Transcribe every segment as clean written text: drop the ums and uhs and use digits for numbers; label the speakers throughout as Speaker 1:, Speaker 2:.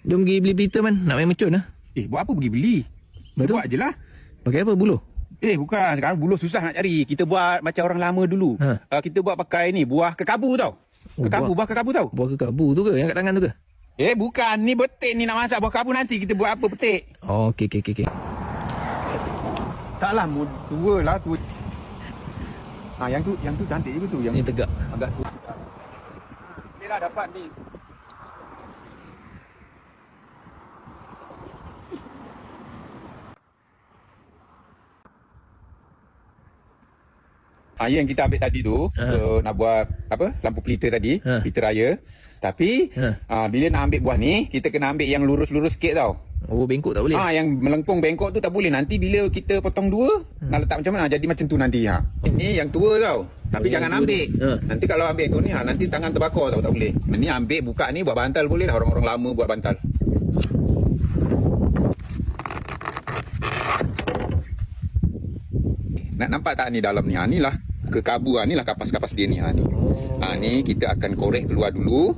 Speaker 1: Jom pergi beli printer man. Nak main mercun lah.
Speaker 2: Buat apa pergi beli?
Speaker 1: Betul.
Speaker 2: Buat je lah.
Speaker 1: Pakai apa? Buluh?
Speaker 2: Bukan. Sekarang buluh susah nak cari. Kita buat macam orang lama dulu. Kita buat pakai ni, buah kekabu tau. Buah kekabu tau.
Speaker 1: Buah kekabu tu ke? Yang kat tangan tu ke?
Speaker 2: Bukan. Ni betik ni nak masak buah kekabu nanti. Kita buat apa petik?
Speaker 1: Oh, okey.
Speaker 2: Taklah, tua lah tu. Yang tu cantik juga tu. Yang
Speaker 1: Ni tegak.
Speaker 2: agak tua. Okey lah, dapat ni. Yang kita ambil tadi tu nak buat apa? Lampu pelita tadi, pelita raya. Tapi bila nak ambil buah ni, kita kena ambil yang lurus-lurus sikit tau.
Speaker 1: Oh, bengkok tak boleh?
Speaker 2: Yang melengkung bengkok tu tak boleh. Nanti bila kita potong dua, nak letak macam mana? Jadi macam tu nanti. Ini yang tua tau. Tapi jangan ambil. Nanti kalau ambil tu ni, nanti tangan terbakar tau, tak boleh. Ini ambil, buka ni, buat bantal boleh lah. Orang-orang lama buat bantal. Nak nampak tak ni dalam ni? Ni lah kekabu, ni lah kapas-kapas dia ni. Ni kita akan korek keluar dulu.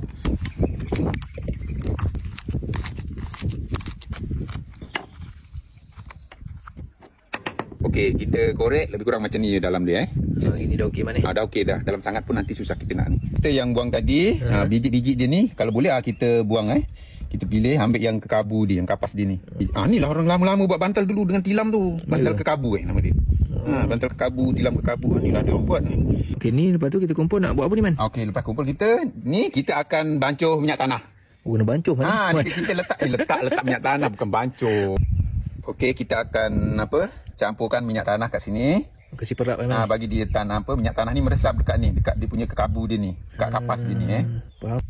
Speaker 2: Okey, kita korek lebih kurang macam ni dalam dia.
Speaker 1: Ini dah okey mana?
Speaker 2: Dah okey dah. Dalam sangat pun nanti susah kita nak ni. Kita yang buang tadi, biji-biji dia ni, kalau boleh kita buang. Kita pilih ambil yang kekabu dia, yang kapas dia ni. Ni lah orang lama-lama buat bantal dulu dengan tilam tu. Bantal kekabu nama dia. Bantal kekabu, tilam kekabu. Ni lah dia orang buat ni.
Speaker 1: Okey, ni lepas tu kita kumpul nak buat apa ni man?
Speaker 2: Okey, lepas kumpul kita akan bancuh minyak tanah.
Speaker 1: Oh, kena bancuh man.
Speaker 2: Kita letak minyak tanah, bukan bancuh. Okey, kita akan campurkan minyak tanah kat sini.
Speaker 1: Kasi perap man.
Speaker 2: Bagi dia minyak tanah ni meresap dekat dia punya kekabu dia ni, dekat kapas dia ni.
Speaker 1: Faham.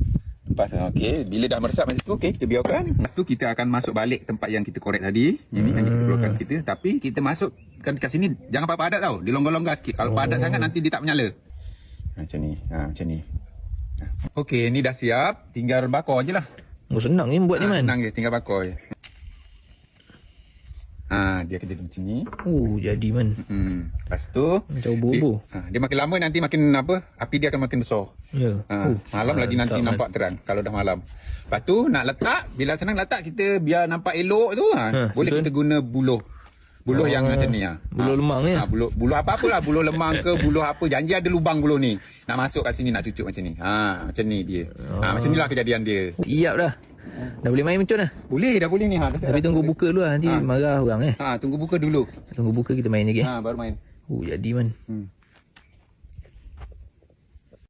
Speaker 2: Lepas okey, bila dah meresap macam tu, okey, kita biarkan. Lepas tu kita akan masuk balik tempat yang kita korek tadi. Ini yang kita keluarkan kita, tapi kita masukkan kat sini jangan padat tau. Dia longgar-longgar sikit. Kalau padat sangat nanti dia tak menyala. Macam ni. Macam ni. Okey, ni dah siap, tinggal bakar je lah.
Speaker 1: Oh, senang ni buat ni man.
Speaker 2: Senang je, tinggal bakar je. Dia kena macam ni.
Speaker 1: Jadi man.
Speaker 2: Lepas tu
Speaker 1: macam bubu.
Speaker 2: Dia makin lama nanti makin api dia akan makin besar.
Speaker 1: Ya.
Speaker 2: Malam lagi nanti nampak terang kalau dah malam. Lepas tu nak letak, bila senang letak kita biar nampak elok tu, boleh betul? Kita guna buluh. Buluh yang macam ni.
Speaker 1: Buluh lemang ni.
Speaker 2: Buluh apa-apalah, buluh lemang ke buluh apa, janji ada lubang buluh ni. Nak masuk kat sini nak cucuk macam ni. Macam ni dia. Macam inilah kejadian dia.
Speaker 1: Siap dah. Dah boleh main mercun dah?
Speaker 2: Dah boleh ni.
Speaker 1: Tapi tunggu buka dulu lah, nanti marah orang
Speaker 2: tunggu buka dulu.
Speaker 1: Tunggu buka kita main lagi.
Speaker 2: Baru main.
Speaker 1: Jadi man.